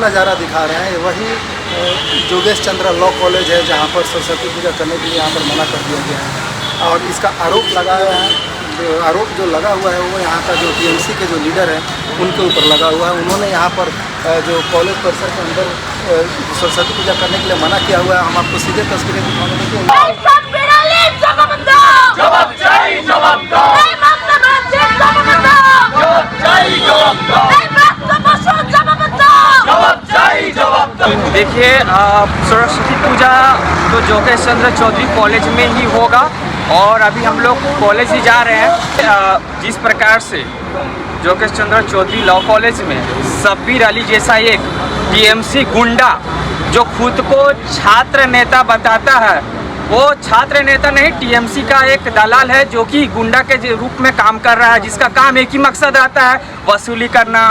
नज़ारा दिखा रहे हैं वही जोगेश चंद्र लॉ कॉलेज है जहाँ पर सरस्वती पूजा करने के लिए यहाँ पर मना कर दिया गया है। और इसका आरोप लगाया है, आरोप जो लगा हुआ है वो यहाँ का जो टीएमसी के जो लीडर हैं उनके ऊपर लगा हुआ है। उन्होंने यहाँ पर जो कॉलेज परिसर के अंदर सरस्वती पूजा करने के लिए मना किया हुआ है। हम आपको सीधे तस्वीरें दिखाने देखिए, सरस्वती पूजा तो जोगेश चंद्र चौधरी कॉलेज में ही होगा और अभी हम लोग कॉलेज ही जा रहे हैं। जिस प्रकार से जोगेश चंद्र चौधरी लॉ कॉलेज में शब्बीर अली जैसा एक टीएमसी गुंडा जो खुद को छात्र नेता बताता है, वो छात्र नेता नहीं, टीएमसी का एक दलाल है जो कि गुंडा के रूप में काम कर रहा है, जिसका काम एक ही मकसद रहता है, वसूली करना,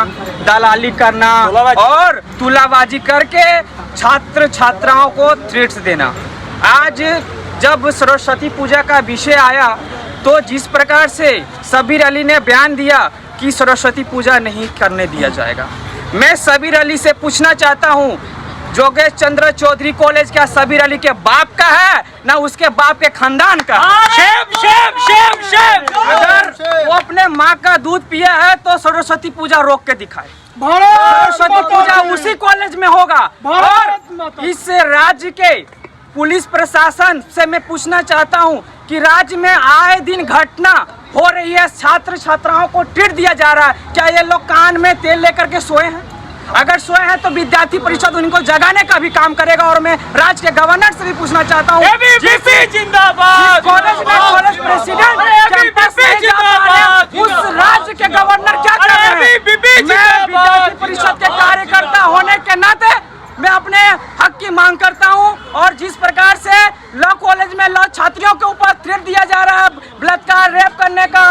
दलाली करना और तुलाबाजी करके छात्र छात्राओं को थ्रेट्स देना। आज जब सरस्वती पूजा का विषय आया तो जिस प्रकार से शब्बीर अली ने बयान दिया कि सरस्वती पूजा नहीं करने दिया जाएगा, मैं शब्बीर अली से पूछना चाहता हूँ, जोगेश चंद्र चौधरी कॉलेज क्या शब्बीर अली के बाप का है ना उसके बाप के खानदान का? अगर वो अपने माँ का दूध पिया है तो सरस्वती पूजा रोक के दिखाए। सरस्वती पूजा उसी कॉलेज में होगा। और इस राज्य के पुलिस प्रशासन से मैं पूछना चाहता हूँ कि राज्य में आए दिन घटना हो रही है, छात्र छात्राओं को ट्रीट दिया जा रहा है, क्या ये लोग कान में तेल लेकर के सोए हैं? अगर सोए हैं तो विद्यार्थी परिषद उनको जगाने का भी काम करेगा। और मैं राज्य के गवर्नर से भी पूछना चाहता हूँ, जिंदाबाद कॉलेज में कॉलेज प्रेसिडेंट उस राज्य के गवर्नर क्या कर रहे हैं? मैं विद्यार्थी परिषद के कार्यकर्ता होने के नाते मैं अपने हक की मांग करता हूं। और जिस प्रकार से लॉ कॉलेज में लॉ छात्रियों के ऊपर थ्रेट दिया जा रहा है, बलात्कार, रेप करने का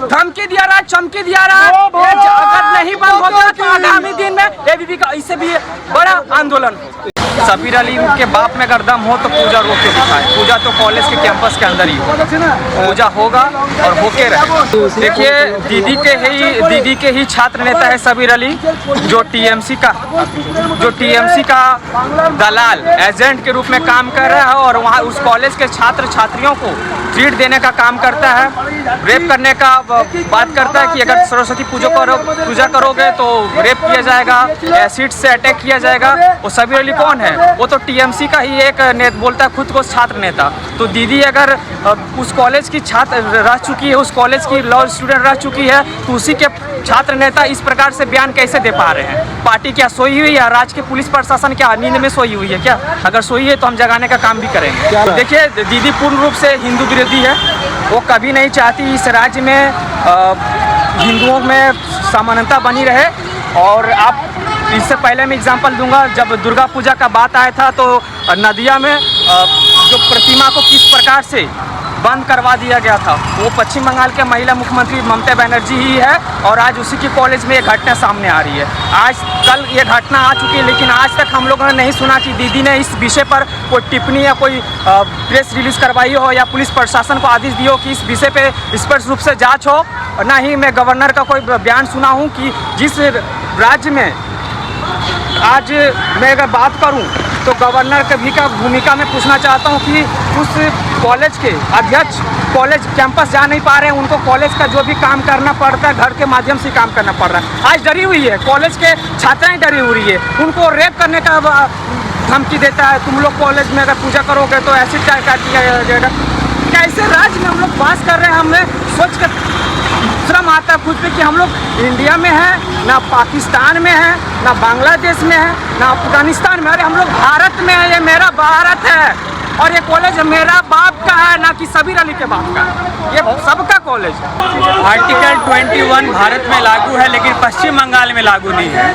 धमकी दिया रहा है, चमकी दिया रहा है, अगर नहीं बंद होगा तो आगामी दिन में एबीवी का इससे भी बड़ा आंदोलन। शब्बीर अली के बाप में अगर दम हो तो पूजा रोक के दिखाए। पूजा तो कॉलेज के कैंपस के अंदर ही होगा, पूजा होगा और होके रहे। देखिए, दीदी के ही छात्र नेता है शब्बीर अली, जो टीएमसी का दलाल एजेंट के रूप में काम कर रहा है और वहाँ उस कॉलेज के छात्र छात्रियों को ट्रीट देने का काम करता है, रेप करने का बात करता है कि अगर सरस्वती पूजा करोगे तो रेप किया जाएगा, एसिड से अटैक किया जाएगा। वो शब्बीर अली कौन है? वो तो टीएमसी का ही एक बोलता है खुद को छात्र नेता। तो दीदी अगर उस कॉलेज की छात्र रह चुकी है, उस कॉलेज की लॉ स्टूडेंट रह चुकी है, तो उसी के छात्र नेता इस प्रकार से बयान कैसे दे पा रहे हैं? पार्टी क्या सोई हुई है? राज्य के पुलिस प्रशासन क्या नींद में सोई हुई है क्या? अगर सोई है तो हम जगाने का काम भी करेंगे। तो देखिए, दीदी पूर्ण रूप से हिंदू विरोधी है। वो कभी नहीं चाहती इस राज्य में हिंदुओं में समानता बनी रहे। और आप इससे पहले मैं एग्जांपल दूंगा, जब दुर्गा पूजा का बात आया था तो नदिया में जो प्रतिमा को किस प्रकार से बंद करवा दिया गया था, वो पश्चिम बंगाल के महिला मुख्यमंत्री ममता बनर्जी ही है। और आज उसी की कॉलेज में ये घटना सामने आ रही है। आज कल ये घटना आ चुकी है, लेकिन आज तक हम लोगों ने नहीं सुना कि दीदी ने इस विषय पर कोई टिप्पणी या कोई प्रेस रिलीज करवाई हो या पुलिस प्रशासन को आदेश दिया हो कि इस विषय पे स्पष्ट रूप से जाँच हो। ना ही मैं गवर्नर का कोई बयान सुना हूँ कि जिस राज्य में आज मैं अगर बात करूं तो गवर्नर कभी का भूमिका में पूछना चाहता हूं कि उस कॉलेज के अध्यक्ष कॉलेज कैंपस जा नहीं पा रहे हैं, उनको कॉलेज का जो भी काम करना पड़ता है घर के माध्यम से काम करना पड़ रहा है। आज डरी हुई है, कॉलेज के छात्राएं डरी हुई है, उनको रेप करने का धमकी देता है, तुम लोग कॉलेज में अगर पूजा करोगे तो एसिड का किया जाएगा। कैसे राज्य में हम लोग बात कर रहे हैं? हमें सोच कर श्रम आता है खुद पे कि हम लोग इंडिया में हैं, ना पाकिस्तान में हैं, ना बांग्लादेश में हैं, ना अफगानिस्तान में। अरे हम लोग भारत में हैं, ये मेरा भारत है और ये कॉलेज मेरा बाप का है, ना कि शब्बीर अली के बाप का। ये सबका कॉलेज है। आर्टिकल 21 भारत में लागू है, लेकिन पश्चिम बंगाल में लागू नहीं है।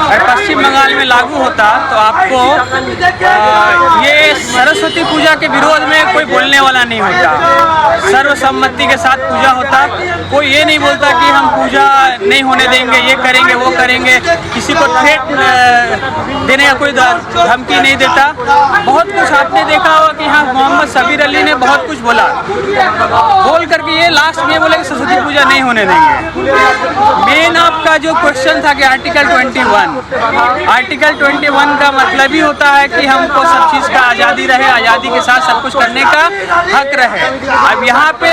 अगर पश्चिम बंगाल में लागू होता तो आपको ये सरस्वती पूजा के विरोध में कोई बोलने वाला नहीं होता, सर्वसम्मति के साथ पूजा होता। कोई ये नहीं बोलता कि हम पूजा नहीं होने देंगे, ये करेंगे, वो करेंगे, किसी को थ्रेट देने का कोई धमकी नहीं देता। बहुत कुछ आपने देखा होगा कि हाँ, मोहम्मद शब्बीर अली ने बहुत कुछ बोल करके ये लास्ट ये बोले कि सरस्वती पूजा नहीं होने देंगे। मेन आपका जो क्वेश्चन था कि आर्टिकल 21 का मतलब ही होता है कि हमको सब चीज़ का आज़ादी रहे, आज़ादी के साथ सब कुछ करने का हक रहे। अब यहाँ पे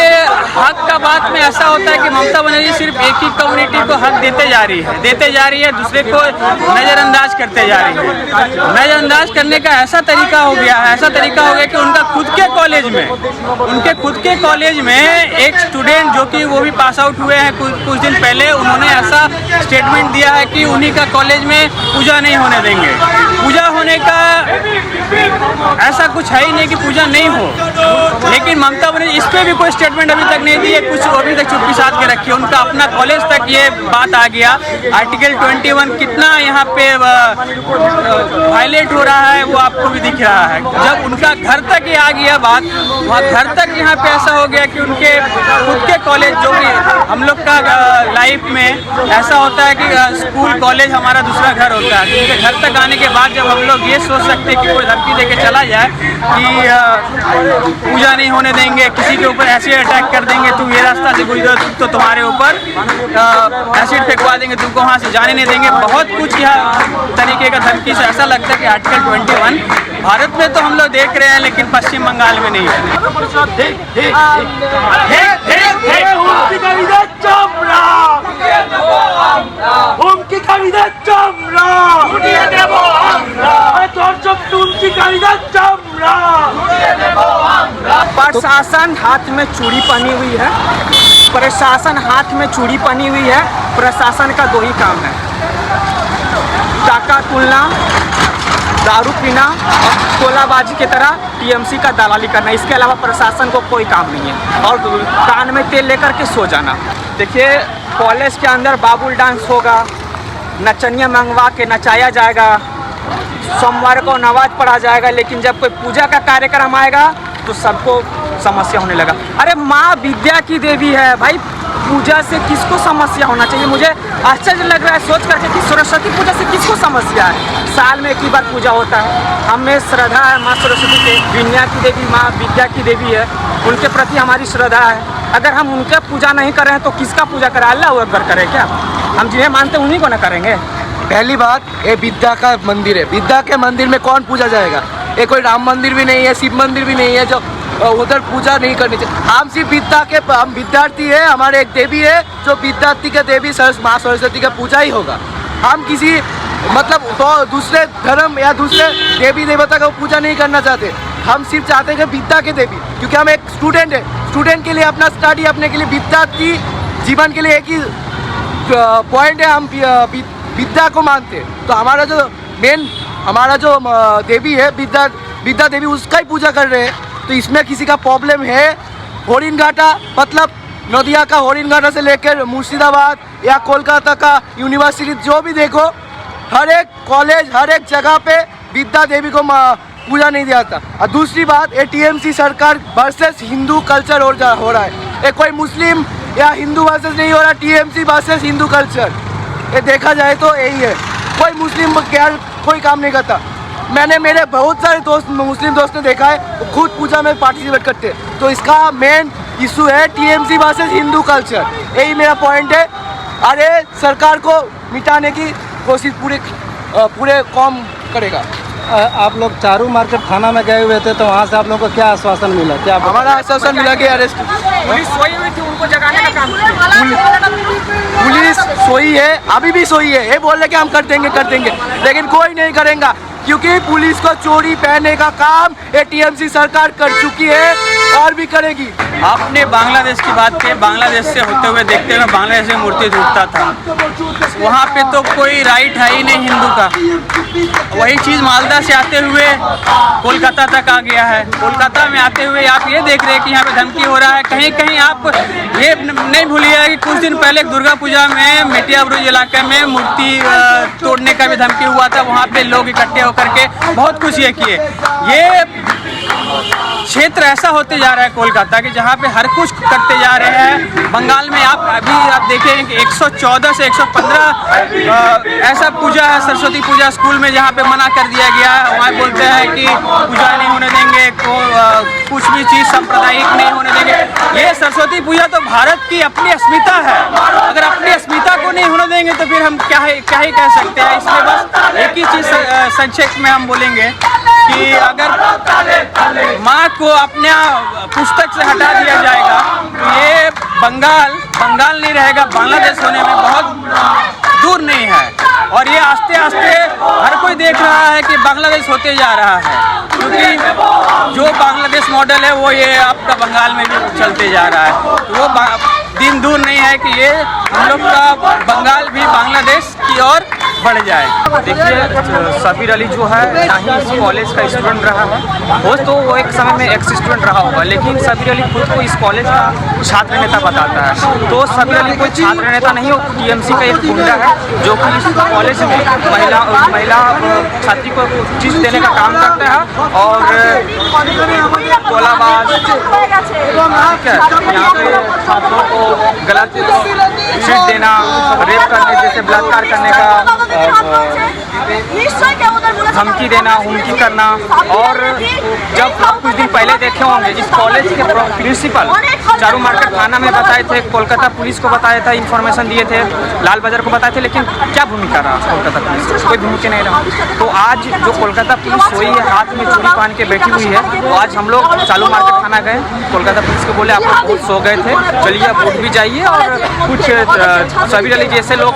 हक का बात में ऐसा होता है कि ममता बनर्जी सिर्फ एक ही कम्युनिटी को हक देते जा रही है, दूसरे को नज़रअंदाज करते जा रही है। नज़रअंदाज करने का ऐसा तरीका हो गया कि उनका खुद के कॉलेज में एक स्टूडेंट जो कि वो भी पास आउट हुए हैं कुछ दिन पहले, उन्होंने ऐसा स्टेटमेंट दिया है कि उन्हीं का कॉलेज में पूजा नहीं होने देंगे। पूजा होने का ऐसा कुछ है ही नहीं कि पूजा नहीं हो, लेकिन ममता बनर्जी इस पर भी कोई स्टेटमेंट अभी तक नहीं दी है, कुछ अभी तक चुप्पी साध के रखी है। उनका अपना कॉलेज तक ये बात आ गया। आर्टिकल 21 कितना यहाँ पे वायलेट हो रहा है वो आपको भी दिख रहा है। जब उनका घर तक ये आ गया बात, वहाँ घर तक यहाँ पे ऐसा हो गया कि उनके खुद के कॉलेज, जो कि हम लोग का लाइफ में ऐसा होता है कि स्कूल कॉलेज हमारा दूसरा घर होता है, उनके घर तक आने के बाद जब हम लोग ये सोच सकते हैं कि कोई धमकी दे के चला जाए कि पूजा नहीं होने देंगे, किसी के ऊपर ऐसे अटैक कर देंगे, तुम ये रास्ता से गुजरो तो तुम्हारे ऊपर एसिड फेंकवा देंगे, तुमको वहाँ से जाने नहीं देंगे, बहुत कुछ यह तरीके का धमकी से ऐसा लगता है कि आर्टिकल 21 भारत में तो हम लोग देख रहे हैं, लेकिन पश्चिम बंगाल में नहीं है। प्रशासन हाथ में चूड़ी पहनी हुई है, प्रशासन का दो ही काम है, टाका तुलना, दारू पीना और कोलाबाजी की तरह टीएमसी का दलाली करना। इसके अलावा प्रशासन को कोई काम नहीं है, और कान में तेल लेकर के सो जाना। देखिए, कॉलेज के अंदर बाबुल डांस होगा, नचनिया मंगवा के नचाया जाएगा, सोमवार को नमाज पढ़ा जाएगा, लेकिन जब कोई पूजा का कार्यक्रम आएगा तो सबको समस्या होने लगा। अरे माँ विद्या की देवी है भाई, पूजा से किसको समस्या होना चाहिए? मुझे आश्चर्य लग रहा है सोच करके कि सरस्वती पूजा से किसको समस्या है? साल में एक ही बार पूजा होता है, हमें श्रद्धा है माँ सरस्वती से, विद्या की देवी माँ विद्या की देवी है, उनके प्रति हमारी श्रद्धा है। अगर हम उनका पूजा नहीं कर रहे हैं तो किसका पूजा करें? अल्लाह अकबर करें क्या? हम जिन्हें मानते हैं उन्हीं को ना करेंगे? पहली बात, ये विद्या का मंदिर है, विद्या के मंदिर में कौन पूजा जाएगा? ये कोई राम मंदिर भी नहीं है, शिव मंदिर भी नहीं है जो उधर पूजा नहीं करनी चाहिए। हम सिर्फ हम विद्यार्थी है, हमारे एक देवी है जो विद्यार्थी के देवी माँ सरस्वती का पूजा ही होगा। हम किसी मतलब तो दूसरे धर्म या दूसरे देवी देवता का पूजा नहीं करना चाहते। हम सिर्फ चाहते हैं कि विद्या के देवी, क्योंकि हम एक स्टूडेंट है, स्टूडेंट के लिए अपना स्टडी, अपने के लिए विद्यार्थी जीवन के लिए एक ही पॉइंट है, हम विद्या को मानते हैं। तो हमारा जो देवी है विद्या देवी, उसका ही पूजा कर रहे हैं। तो इसमें किसी का प्रॉब्लम है? होरिनघाटा मतलब नदिया का होरिनघाटा से लेकर मुर्शिदाबाद या कोलकाता का यूनिवर्सिटी, जो भी देखो, हर एक कॉलेज हर एक जगह पे विद्या देवी को पूजा नहीं दिया था। और दूसरी बात, ये टीएमसी सरकार वर्सेस हिंदू कल्चर हो रहा है। ये कोई मुस्लिम या हिंदू वर्सेस नहीं हो रहा, टीएमसी वर्सेस हिंदू कल्चर। ये देखा जाए तो यही है, कोई मुस्लिम खैर कोई काम नहीं करता। मैंने मेरे बहुत सारे दोस्त मुस्लिम दोस्त ने देखा है, वो खुद पूजा में पार्टिसिपेट करते हैं। तो इसका मेन इशू है टीएमसी वर्सेस हिंदू कल्चर, यही मेरा पॉइंट है। अरे सरकार को मिटाने की कोशिश पूरे कौम करेगा। आप लोग चारू मार्केट थाना में गए हुए थे, तो वहाँ से आप लोगों को क्या आश्वासन मिला? क्या हमारा आश्वासन मिला कि अरेस्ट, पुलिस सोई हुई थी, उनको जगाने का काम किया। पुलिस सोई है, अभी भी सोई है। ये बोल रहे कि हम कर देंगे, लेकिन कोई नहीं करेगा, क्योंकि पुलिस को चोरी पहनने का काम ये टीएमसी सरकार कर चुकी है और भी करेगी। आपने बांग्लादेश की बात की, बांग्लादेश से होते हुए देखते हुए बांग्लादेश में मूर्ति टूटता था, वहाँ पे तो कोई राइट है ही नहीं हिंदू का। वही चीज़ मालदा से आते हुए कोलकाता तक आ गया है। कोलकाता में आते हुए आप ये देख रहे हैं कि यहाँ पे धमकी हो रहा है। कहीं कहीं आप ये नहीं भूलिएगा कि कुछ दिन पहले दुर्गा पूजा में मेटिया ब्रुज इलाके में मूर्ति तोड़ने का भी धमकी हुआ था। वहाँ पे लोग इकट्ठे होकर के बहुत कुछ ये किए। ये क्षेत्र ऐसा होते जा रहा है कोलकाता के, जहाँ पे हर कुछ करते जा रहे हैं। बंगाल में आप देखें कि 114 से 115 ऐसा पूजा है, सरस्वती पूजा स्कूल में, जहाँ पे मना कर दिया गया है। वहाँ बोलते हैं कि पूजा नहीं होने देंगे, कुछ भी चीज़ सांप्रदायिक नहीं होने देंगे। ये सरस्वती पूजा तो भारत की अपनी अस्मिता है, अगर अपनी अस्मिता को नहीं होने देंगे तो फिर हम क्या ही कह सकते हैं। इसलिए बस एक ही चीज़ संक्षेप में हम बोलेंगे कि अगर माँ को अपने पुस्तक से हटा दिया जाएगा तो ये बंगाल नहीं रहेगा, बांग्लादेश होने में बहुत दूर नहीं है। और ये आस्ते आस्ते हर कोई देख रहा है कि बांग्लादेश होते जा रहा है, क्योंकि जो बांग्लादेश मॉडल है वो ये आपका बंगाल में भी चलते जा रहा है। तो वो दिन दूर नहीं है कि ये हम लोग का बंगाल भी बांग्लादेश की ओर बढ़ जाए। देखिए सबीर अली जो है ना ही इस कॉलेज का स्टूडेंट रहा है, हो तो वो एक समय में एक्स स्टूडेंट रहा होगा, लेकिन सबीर अली खुद को इस कॉलेज का छात्र नेता बताता है। तो सबीर अली कोई छात्र नेता नहीं, वो टीएमसी का एक गुंडा है जो कि इस कॉलेज में महिला छात्री को चीज़ देने का काम करता है और तोलाबाज, ठीक है, यहाँ पे छात्रों को गलत सीट देना, रेप करने जैसे बलात्कार करने का धमकी देना, हुमकी करना। और जब आप कुछ दिन पहले देखे होंगे इस कॉलेज के प्रिंसिपल चारू मार्केट थाना में बताए थे, कोलकाता पुलिस को बताया था, इन्फॉर्मेशन दिए थे, लाल बाजार को बताए थे, लेकिन क्या भूमिका रहा कोलकाता पुलिस? कोई भूमिका नहीं रहा। तो आज जो कोलकाता पुलिस सोई है, हाथ में चूड़ी पहन के बैठी हुई है, तो आज हम लोग चारू मार्केट थाना गए, कोलकाता पुलिस को बोले आप लोग बहुत सो गए थे, चलिए आप उठ भी जाइए। और कुछ सबीर अली जैसे लोग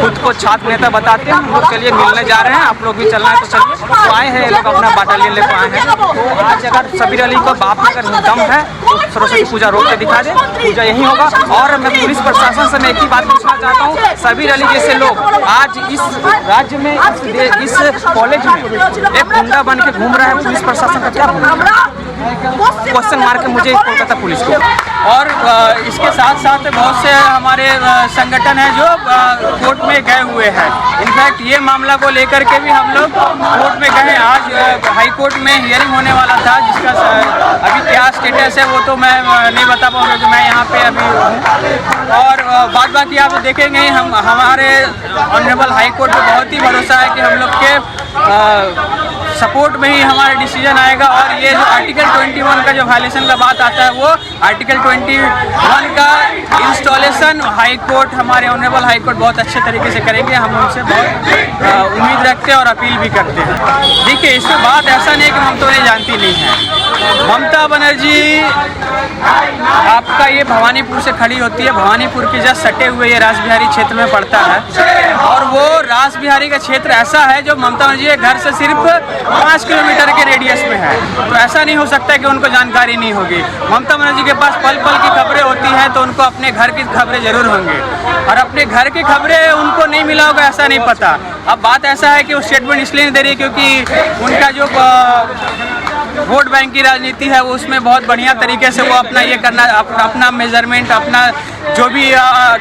खुद को छात्र नेता बताते हैं, हम लोग चलिए मिलने जा रहे हैं, आप लोग भी चलना है तो चलिए। तो आए हैं लोग अपना बाटालियन लेकर आए हैं। तो आज अगर सबीर अली को बाप में अगर दम है तो सरस्वती पूजा रोक के दिखा दे, पूजा यही होगा। और मैं पुलिस प्रशासन से मैं एक ही बात पूछना चाहता हूँ, सबीर अली जैसे लोग आज इस राज्य में, इस कॉलेज में एक गुंडा बन के घूम रहा है, पुलिस प्रशासन का क्या भूमिका? क्वेश्चन मार के मुझे कोलकाता पुलिस को। और इसके साथ साथ बहुत से हमारे संगठन हैं जो कोर्ट में गए हुए हैं। इनफैक्ट ये मामला को लेकर के भी हम लोग कोर्ट में गए। आज हाई कोर्ट में हियरिंग होने वाला था, जिसका अभी क्या स्टेटस है वो तो मैं नहीं बता पाऊँगा कि मैं यहाँ पे अभी हूँ। और बाद बाकी आप देखेंगे हमारे ऑनरेबल हाई कोर्ट में बहुत ही भरोसा है कि हम लोग के सपोर्ट में ही हमारा डिसीजन आएगा। और ये जो आर्टिकल 21 का जो वायलेशन का बात आता है, वो आर्टिकल 21 का इंस्टॉलेशन हाई कोर्ट, हमारे ऑनरेबल हाई कोर्ट बहुत अच्छे तरीके से करेंगे। हम उनसे बहुत उम्मीद रखते हैं और अपील भी करते हैं। देखिए, इसमें बात ऐसा नहीं कि ममता बनर्जी जानती नहीं है। ममता बनर्जी आपका ये भवानीपुर से खड़ी होती है, भवानीपुर के जस्ट सटे हुए ये रासबिहारी क्षेत्र में पड़ता है। और वो रासबिहारी का क्षेत्र ऐसा है जो ममता बनर्जी के घर से सिर्फ 5 किलोमीटर के रेडियस में है। तो ऐसा नहीं हो सकता कि उनको जानकारी नहीं होगी। ममता बनर्जी के पास पल पल की खबरें होती हैं, तो उनको अपने घर की खबरें जरूर होंगी, और अपने घर की खबरें उनको नहीं मिला होगा ऐसा नहीं पता। अब बात ऐसा है कि वो स्टेटमेंट इसलिए नहीं दे रही क्योंकि उनका जो वोट बैंक की राजनीति है वो उसमें बहुत बढ़िया तरीके से वो अपना ये करना, अपना मेजरमेंट, अपना जो भी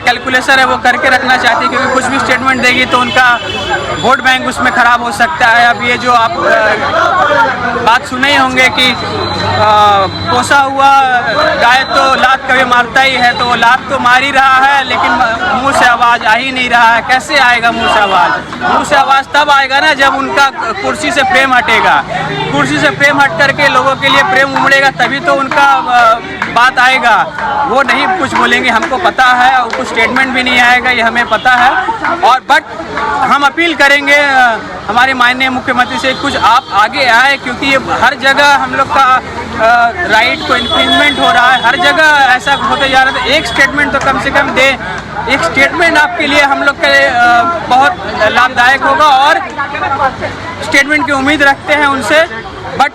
कैलकुलेशन है वो करके रखना चाहती है, क्योंकि कुछ भी स्टेटमेंट देगी तो उनका वोट बैंक उसमें ख़राब हो सकता है। अब ये जो आप बात सुने ही होंगे कि पोसा हुआ गाय तो लात कभी मारता ही है, तो वो लात तो मार ही रहा है लेकिन मुंह से आवाज़ आ ही नहीं रहा है। कैसे आएगा मुंह से आवाज़? मुंह से आवाज़ तब आएगा ना जब उनका कुर्सी से प्रेम हटेगा। कुर्सी से प्रेम हट करके लोगों के लिए प्रेम उमड़ेगा, तभी तो उनका बात आएगा। वो नहीं कुछ बोलेंगे, हमको पता है, और कुछ स्टेटमेंट भी नहीं आएगा, ये हमें पता है। और बट हम अपील करेंगे हमारे माननीय मुख्यमंत्री से, कुछ आप आगे आए, क्योंकि ये हर जगह हम लोग का राइट को इन्फ्रिंजमेंट हो रहा है, हर जगह ऐसा होते जा रहा है। तो एक स्टेटमेंट तो कम से कम दे, एक स्टेटमेंट आपके लिए हम लोग के बहुत लाभदायक होगा। और स्टेटमेंट की उम्मीद रखते हैं उनसे, बट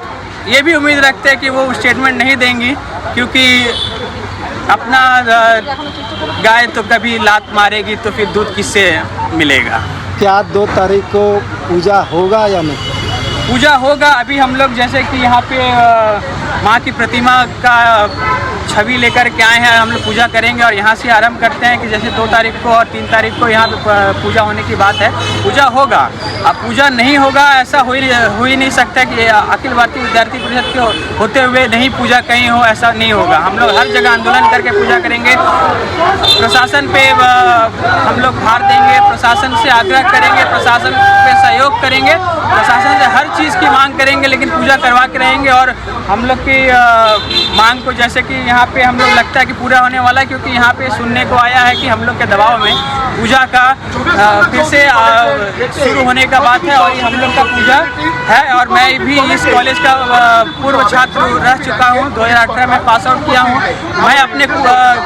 ये भी उम्मीद रखते हैं कि वो स्टेटमेंट नहीं देंगी, क्योंकि अपना गाय तो कभी लात मारेगी तो फिर दूध किससे मिलेगा। क्या 2 तारीख को पूजा होगा या नहीं? पूजा होगा। अभी हम लोग जैसे कि यहाँ पे माँ की प्रतिमा का छवि लेकर के आए हैं, हम लोग पूजा करेंगे और यहाँ से आरंभ करते हैं कि जैसे 2 तारीख को और 3 तारीख को यहाँ पे पूजा होने की बात है। पूजा होगा, अब पूजा नहीं होगा ऐसा हो ही नहीं सकता कि अखिल भारतीय विद्यार्थी परिषद के होते हुए नहीं पूजा कहीं हो, ऐसा नहीं होगा। हम लोग हर जगह आंदोलन करके पूजा करेंगे, प्रशासन पे हम लोग भार देंगे, प्रशासन से आग्रह करेंगे, प्रशासन पे सहयोग करेंगे, प्रशासन से हर चीज़ की मांग करेंगे, लेकिन पूजा करवा के रहेंगे। और हम लोग की मांग को जैसे कि यहाँ पे हम लोग लगता है कि पूरा होने वाला है, क्योंकि यहाँ पे सुनने को आया है कि हम लोग के दबाव में पूजा का फिर से शुरू होने का बात है और ये हम लोग का पूजा है। और मैं भी इस कॉलेज का पूर्व छात्र रह चुका हूँ, 2018 में पास आउट किया हूँ। मैं अपने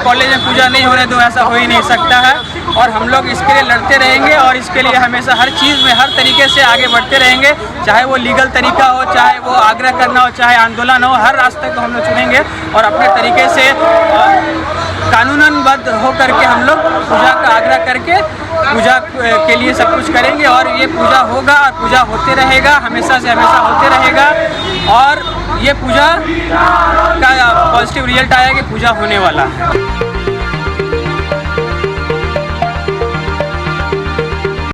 कॉलेज में पूजा नहीं होने दूँ, ऐसा हो ही नहीं सकता है। और हम लोग इसके लिए लड़ते रहेंगे और इसके लिए हमेशा हर चीज़ में हर तरीके से आगे बढ़ते रहेंगे, चाहे वो लीगल तरीका हो, चाहे वो आग्रह करना हो, चाहे आंदोलन हो, हर रास्ते को हम लोग चुनेंगे और अपने तरीके से कानूनबद्ध हो करके हम लोग पूजा का आग्रह करके पूजा के लिए सब कुछ करेंगे। और ये पूजा होगा और पूजा होते रहेगा, हमेशा से हमेशा होते रहेगा। और ये पूजा का पॉजिटिव रिजल्ट आया कि पूजा होने वाला है।